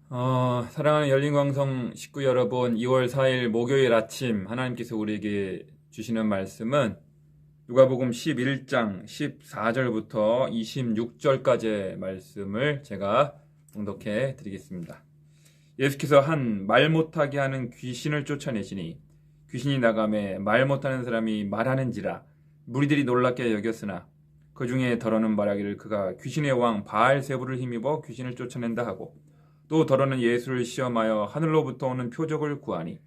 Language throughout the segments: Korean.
사랑하는 열린광성 식구 여러분, 2월 4일 목요일 아침 하나님께서 우리에게 주시는 말씀은 누가복음 11장 14절부터 26절까지의 말씀을 제가 봉독해 드리겠습니다. 예수께서 한 말 못하게 하는 귀신을 쫓아내시니 귀신이 나가매 말 못하는 사람이 말하는지라 무리들이 놀랍게 여겼으나 그 중에 더러는 말하기를 그가 귀신의 왕 바알세불을 힘입어 귀신을 쫓아낸다 하고 또 더러는 예수를 시험하여 하늘로부터 오는 표적을 구하니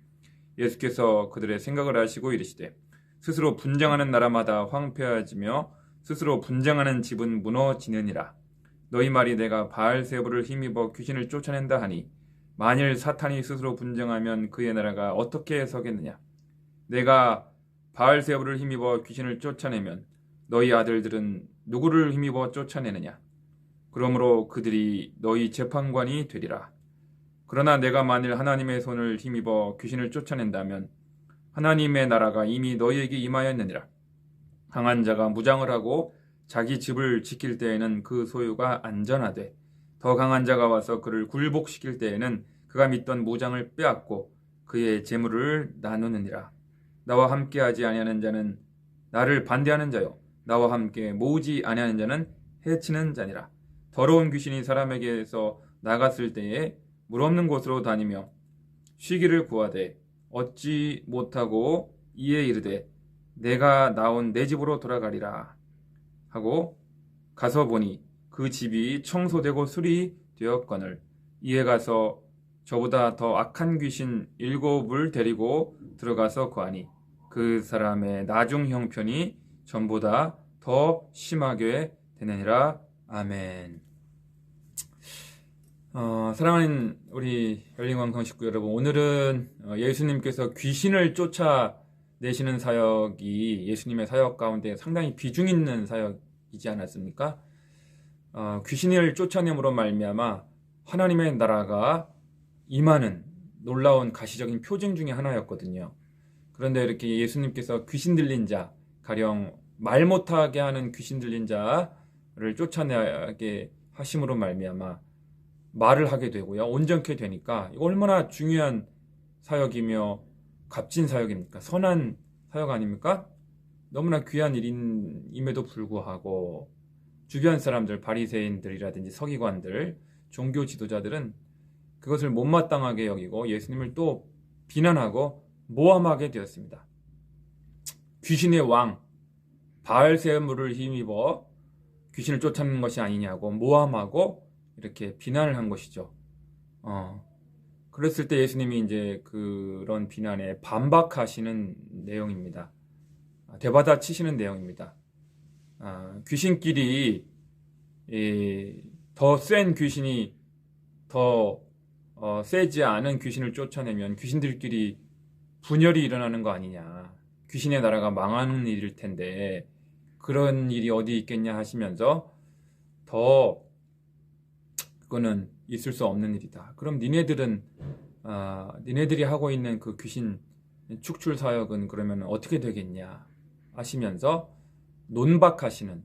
예수께서 그들의 생각을 아시고 이르시되 스스로 분쟁하는 나라마다 황폐해지며 스스로 분쟁하는 집은 무너지느니라. 너희 말이 내가 바알세불을 힘입어 귀신을 쫓아낸다 하니 만일 사탄이 스스로 분쟁하면 그의 나라가 어떻게 서겠느냐. 내가 바알세불을 힘입어 귀신을 쫓아내면 너희 아들들은 누구를 힘입어 쫓아내느냐. 그러므로 그들이 너희 재판관이 되리라. 그러나 내가 만일 하나님의 손을 힘입어 귀신을 쫓아낸다면 하나님의 나라가 이미 너희에게 임하였느니라. 강한 자가 무장을 하고 자기 집을 지킬 때에는 그 소유가 안전하되 더 강한 자가 와서 그를 굴복시킬 때에는 그가 믿던 무장을 빼앗고 그의 재물을 나누느니라. 나와 함께하지 아니하는 자는 나를 반대하는 자요 나와 함께 모으지 아니하는 자는 해치는 자니라. 더러운 귀신이 사람에게서 나갔을 때에 물 없는 곳으로 다니며 쉬기를 구하되 얻지 못하고 이에 이르되 내가 나온 내 집으로 돌아가리라 하고 가서 보니 그 집이 청소되고 수리되었거늘 이에 가서 저보다 더 악한 귀신 7을 데리고 들어가서 구하니 그 사람의 나중 형편이 전보다 더 심하게 되느니라. 아멘. 사랑하는 우리 열린광성 식구 여러분, 오늘은 예수님께서 귀신을 쫓아내시는 사역이 예수님의 사역 가운데 상당히 비중 있는 사역이지 않았습니까? 귀신을 쫓아냄으로 말미암아 하나님의 나라가 임하는 놀라운 가시적인 표징 중에 하나였거든요. 그런데 이렇게 예수님께서 귀신 들린 자, 가령 말 못하게 하는 귀신 들린 자를 쫓아내게 하심으로 말미암아 말을 하게 되고요. 온전케 되니까 이거 얼마나 중요한 사역이며 값진 사역입니까? 선한 사역 아닙니까? 너무나 귀한 일임에도 불구하고 주변 사람들, 바리새인들이라든지 서기관들, 종교 지도자들은 그것을 못마땅하게 여기고 예수님을 또 비난하고 모함하게 되었습니다. 귀신의 왕 바알세불을 힘입어 귀신을 쫓아내는 것이 아니냐고 모함하고 이렇게 비난을 한 것이죠. 그랬을 때 예수님이 이제 그런 비난에 반박하시는 내용입니다. 대받아 치시는 내용입니다. 귀신끼리 더 센 귀신이 더 세지 않은 귀신을 쫓아내면 귀신들끼리 분열이 일어나는 거 아니냐. 귀신의 나라가 망하는 일일 텐데 그런 일이 어디 있겠냐 하시면서 더 그거는 있을 수 없는 일이다. 그럼 니네들이 하고 있는 그 귀신 축출 사역은 그러면 어떻게 되겠냐 하시면서 논박하시는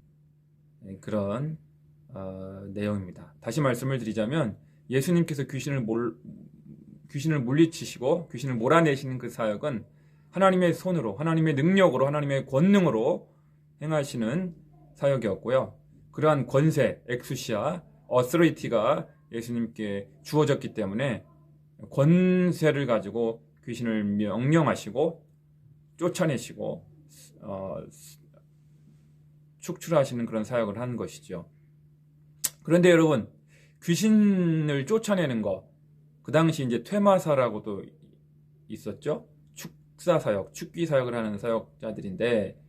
그런 내용입니다. 다시 말씀을 드리자면 예수님께서 귀신을 물리치시고 귀신을 몰아내시는 그 사역은 하나님의 손으로, 하나님의 능력으로, 하나님의 권능으로 행하시는 사역이었고요. 그러한 권세, 엑수시아, 어서리티가 예수님께 주어졌기 때문에 권세를 가지고 귀신을 명령하시고 쫓아내시고 축출하시는 그런 사역을 한 것이죠. 그런데 여러분, 귀신을 쫓아내는 거, 그 당시 이제 퇴마사라고도 있었죠. 축사 사역, 축기 사역을 하는 사역자들인데,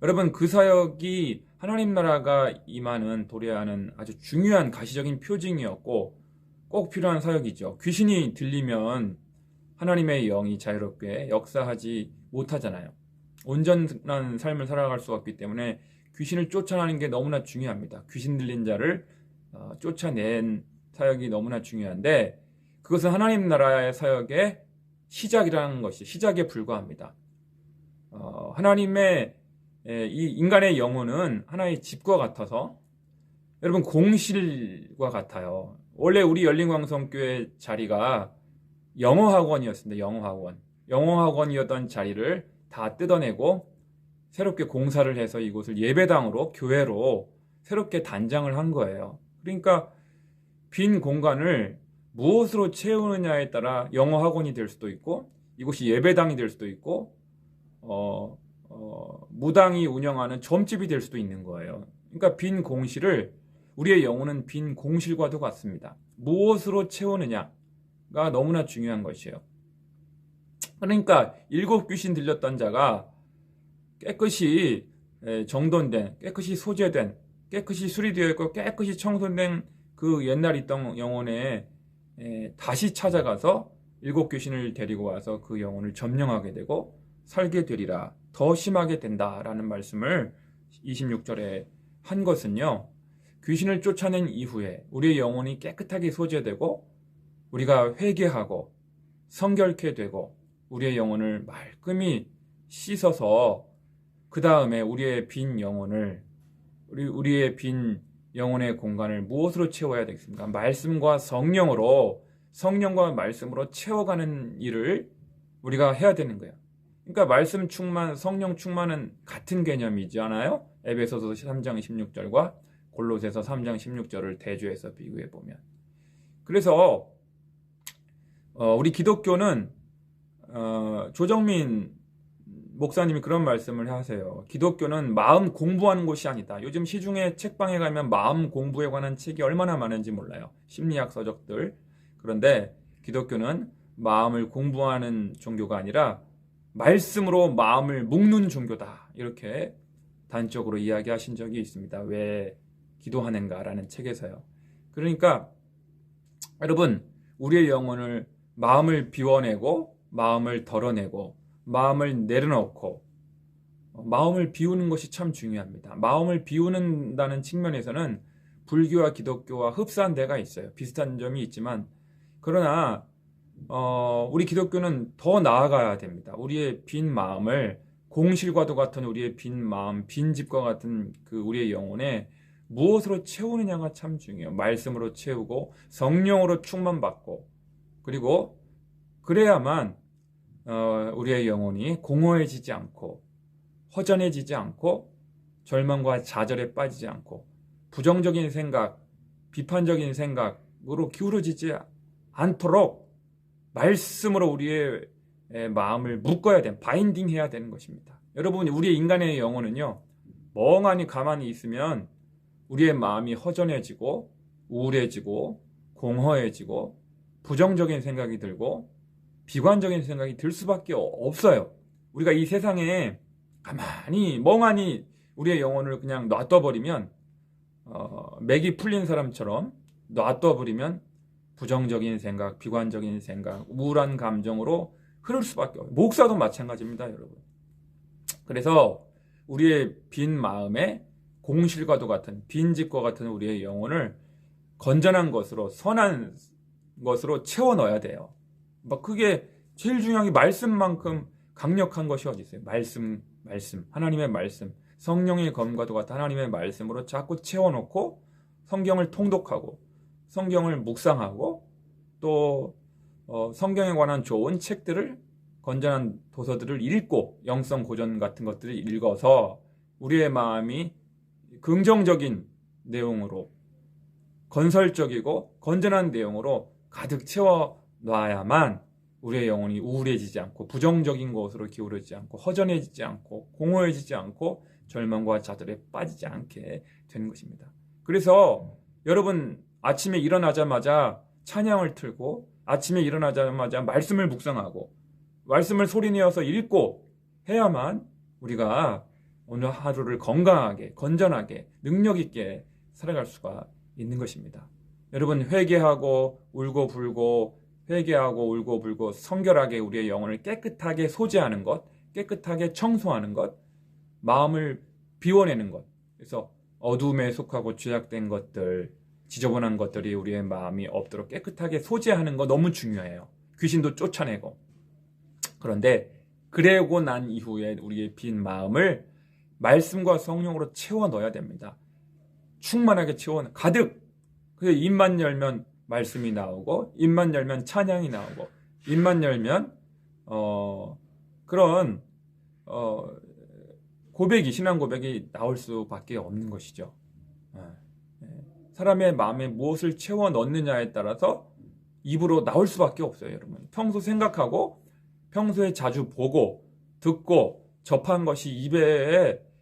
여러분 그 사역이 하나님 나라가 임하는 도래하는 아주 중요한 가시적인 표징이었고 꼭 필요한 사역이죠. 귀신이 들리면 하나님의 영이 자유롭게 역사하지 못하잖아요. 온전한 삶을 살아갈 수 없기 때문에 귀신을 쫓아내는 게 너무나 중요합니다. 귀신 들린 자를 쫓아낸 사역이 너무나 중요한데 그것은 하나님 나라의 사역의 시작이라는 것이 시작에 불과합니다. 하나님의 이 인간의 영혼은 하나의 집과 같아서 여러분 공실과 같아요. 원래 우리 열린광성교회 자리가 영어학원이었습니다. 영어학원이었던 자리를 다 뜯어내고 새롭게 공사를 해서 이곳을 예배당으로 교회로 새롭게 단장을 한 거예요. 그러니까 빈 공간을 무엇으로 채우느냐에 따라 영어학원이 될 수도 있고 이곳이 예배당이 될 수도 있고 무당이 운영하는 점집이 될 수도 있는 거예요. 그러니까 빈 공실을 우리의 영혼은 빈 공실과도 같습니다. 무엇으로 채우느냐가 너무나 중요한 것이에요. 그러니까 7 귀신 들렸던 자가 깨끗이 정돈된, 깨끗이 소재된, 깨끗이 수리되어 있고 깨끗이 청소된 그 옛날 있던 영혼에 다시 찾아가서 7 귀신을 데리고 와서 그 영혼을 점령하게 되고 살게 되리라. 더 심하게 된다라는 말씀을 26절에 한 것은요. 귀신을 쫓아낸 이후에 우리의 영혼이 깨끗하게 소재되고 우리가 회개하고 성결케 되고 우리의 영혼을 말끔히 씻어서 그 다음에 우리의 빈 영혼을 우리의 빈 영혼의 공간을 무엇으로 채워야 되겠습니까? 말씀과 성령과 말씀으로 채워가는 일을 우리가 해야 되는 거예요. 그러니까 말씀 충만, 성령 충만은 같은 개념이잖아요. 에베소서 3장 16절과 골로새서 3장 16절을 대조해서 비교해 보면. 그래서 우리 기독교는 조정민 목사님이 그런 말씀을 하세요. 기독교는 마음 공부하는 곳이 아니다. 요즘 시중에 책방에 가면 마음 공부에 관한 책이 얼마나 많은지 몰라요. 심리학 서적들. 그런데 기독교는 마음을 공부하는 종교가 아니라 말씀으로 마음을 묶는 종교다. 이렇게 단적으로 이야기하신 적이 있습니다. 왜 기도하는가라는 책에서요. 그러니까 여러분 우리의 영혼을 마음을 비워내고 마음을 덜어내고 마음을 내려놓고 마음을 비우는 것이 참 중요합니다. 마음을 비우는다는 측면에서는 불교와 기독교와 흡사한 데가 있어요. 비슷한 점이 있지만 그러나 우리 기독교는 더 나아가야 됩니다. 우리의 빈 마음을 공실과도 같은 우리의 빈 마음, 빈 집과 같은 그 우리의 영혼에 무엇으로 채우느냐가 참 중요해요. 말씀으로 채우고 성령으로 충만받고 그리고 그래야만 우리의 영혼이 공허해지지 않고 허전해지지 않고 절망과 좌절에 빠지지 않고 부정적인 생각, 비판적인 생각으로 기울어지지 않도록 말씀으로 우리의 마음을 묶어야 되는, 바인딩 해야 되는 것입니다. 여러분, 우리의 인간의 영혼은요, 멍하니 가만히 있으면 우리의 마음이 허전해지고 우울해지고 공허해지고 부정적인 생각이 들고 비관적인 생각이 들 수밖에 없어요. 우리가 이 세상에 가만히 멍하니 우리의 영혼을 그냥 놔둬버리면 맥이 풀린 사람처럼 놔둬버리면 부정적인 생각, 비관적인 생각, 우울한 감정으로 흐를 수밖에 없어요. 목사도 마찬가지입니다, 여러분. 그래서 우리의 빈 마음에 공실과도 같은, 빈집과 같은 우리의 영혼을 건전한 것으로, 선한 것으로 채워 넣어야 돼요. 그게 제일 중요한 게 말씀만큼 강력한 것이 어디 있어요? 말씀. 하나님의 말씀. 성령의 검과도 같은 하나님의 말씀으로 자꾸 채워놓고 성경을 통독하고 성경을 묵상하고 또 성경에 관한 좋은 책들을 건전한 도서들을 읽고 영성 고전 같은 것들을 읽어서 우리의 마음이 긍정적인 내용으로 건설적이고 건전한 내용으로 가득 채워놔야만 우리의 영혼이 우울해지지 않고 부정적인 것으로 기울어지지 않고 허전해지지 않고 공허해지지 않고 절망과 좌절에 빠지지 않게 되는 것입니다. 그래서 여러분 아침에 일어나자마자 찬양을 틀고 아침에 일어나자마자 말씀을 묵상하고 말씀을 소리내어서 읽고 해야만 우리가 오늘 하루를 건강하게 건전하게 능력 있게 살아갈 수가 있는 것입니다. 여러분 회개하고 울고 불고 회개하고 울고 불고 성결하게 우리의 영혼을 깨끗하게 소재하는 것, 깨끗하게 청소하는 것, 마음을 비워내는 것. 그래서 어두움에 속하고 죄악된 것들, 지저분한 것들이 우리의 마음이 없도록 깨끗하게 소재하는 거 너무 중요해요. 귀신도 쫓아내고. 그런데 그러고 난 이후에 우리의 빈 마음을 말씀과 성령으로 채워 넣어야 됩니다. 충만하게 채워 가득. 그래서 입만 열면 말씀이 나오고, 입만 열면 찬양이 나오고, 입만 열면 그런 고백이, 신앙 고백이 나올 수밖에 없는 것이죠. 사람의 마음에 무엇을 채워 넣느냐에 따라서 입으로 나올 수밖에 없어요, 여러분. 평소 생각하고 평소에 자주 보고 듣고 접한 것이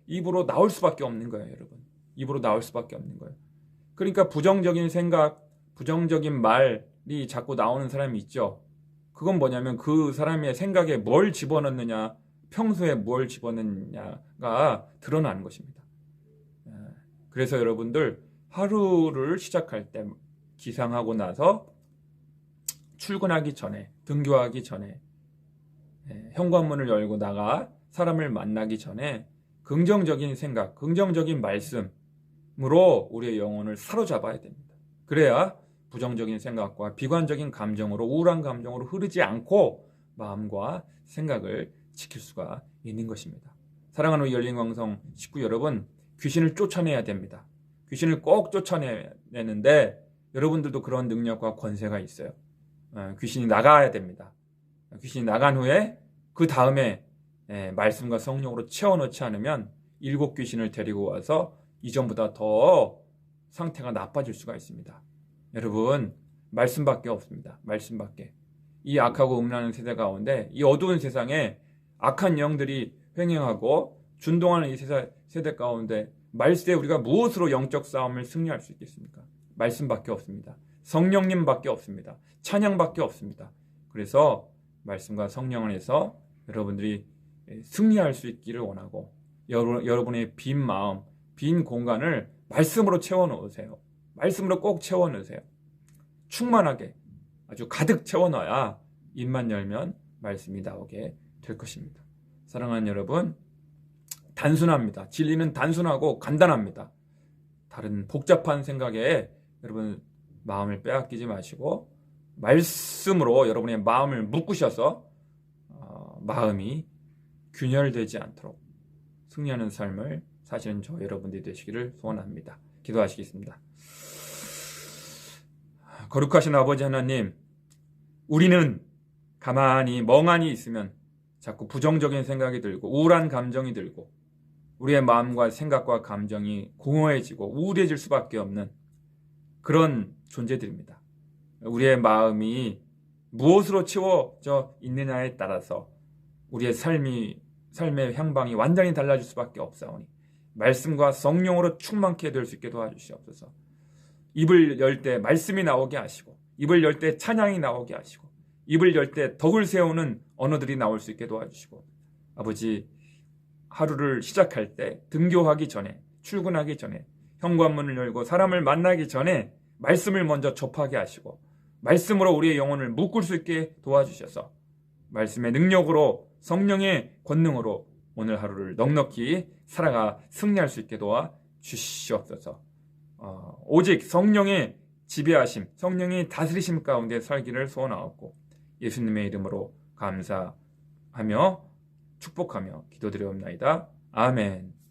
입으로 나올 수밖에 없는 거예요, 여러분. 입으로 나올 수밖에 없는 거예요. 그러니까 부정적인 생각, 부정적인 말이 자꾸 나오는 사람이 있죠. 그건 뭐냐면 그 사람의 생각에 뭘 집어넣느냐, 평소에 뭘 집어넣느냐가 드러나는 것입니다. 그래서 여러분들 하루를 시작할 때 기상하고 나서 출근하기 전에, 등교하기 전에, 현관문을 열고 나가 사람을 만나기 전에 긍정적인 생각, 긍정적인 말씀으로 우리의 영혼을 사로잡아야 됩니다. 그래야 부정적인 생각과 비관적인 감정으로, 우울한 감정으로 흐르지 않고 마음과 생각을 지킬 수가 있는 것입니다. 사랑하는 우리 열린광성 식구 여러분, 귀신을 쫓아내야 됩니다. 귀신을 꼭 쫓아내는데 여러분들도 그런 능력과 권세가 있어요. 귀신이 나가야 됩니다. 귀신이 나간 후에 그 다음에 말씀과 성령으로 채워넣지 않으면 7 귀신을 데리고 와서 이전보다 더 상태가 나빠질 수가 있습니다. 여러분, 말씀밖에 없습니다. 말씀밖에. 이 악하고 음란한 세대 가운데, 이 어두운 세상에 악한 영들이 횡행하고 준동하는 이 세대 가운데 말세에 우리가 무엇으로 영적 싸움을 승리할 수 있겠습니까? 말씀밖에 없습니다. 성령님밖에 없습니다. 찬양밖에 없습니다. 그래서 말씀과 성령 안에서 여러분들이 승리할 수 있기를 원하고, 여러분의 빈 마음, 빈 공간을 말씀으로 채워 넣으세요. 말씀으로 꼭 채워 넣으세요. 충만하게 아주 가득 채워 넣어야 입만 열면 말씀이 나오게 될 것입니다. 사랑하는 여러분, 단순합니다. 진리는 단순하고 간단합니다. 다른 복잡한 생각에 여러분 마음을 빼앗기지 마시고 말씀으로 여러분의 마음을 묶으셔서 마음이 균열되지 않도록 승리하는 삶을 사시는 저 여러분들이 되시기를 소원합니다. 기도하시겠습니다. 거룩하신 아버지 하나님, 우리는 가만히 멍하니 있으면 자꾸 부정적인 생각이 들고 우울한 감정이 들고 우리의 마음과 생각과 감정이 공허해지고 우울해질 수밖에 없는 그런 존재들입니다. 우리의 마음이 무엇으로 채워져 있느냐에 따라서 우리의 삶의 향방이 완전히 달라질 수밖에 없사오니 말씀과 성령으로 충만케 될 수 있게 도와주시옵소서. 입을 열 때 말씀이 나오게 하시고, 입을 열 때 찬양이 나오게 하시고, 입을 열 때 덕을 세우는 언어들이 나올 수 있게 도와주시고, 아버지, 하루를 시작할 때, 등교하기 전에, 출근하기 전에, 현관문을 열고 사람을 만나기 전에 말씀을 먼저 접하게 하시고, 말씀으로 우리의 영혼을 묶을 수 있게 도와주셔서 말씀의 능력으로, 성령의 권능으로 오늘 하루를 넉넉히 살아가 승리할 수 있게 도와주시옵소서. 오직 성령의 지배하심, 성령의 다스리심 가운데 살기를 소원하옵고 예수님의 이름으로 감사하며 축복하며 기도드리옵나이다. 아멘.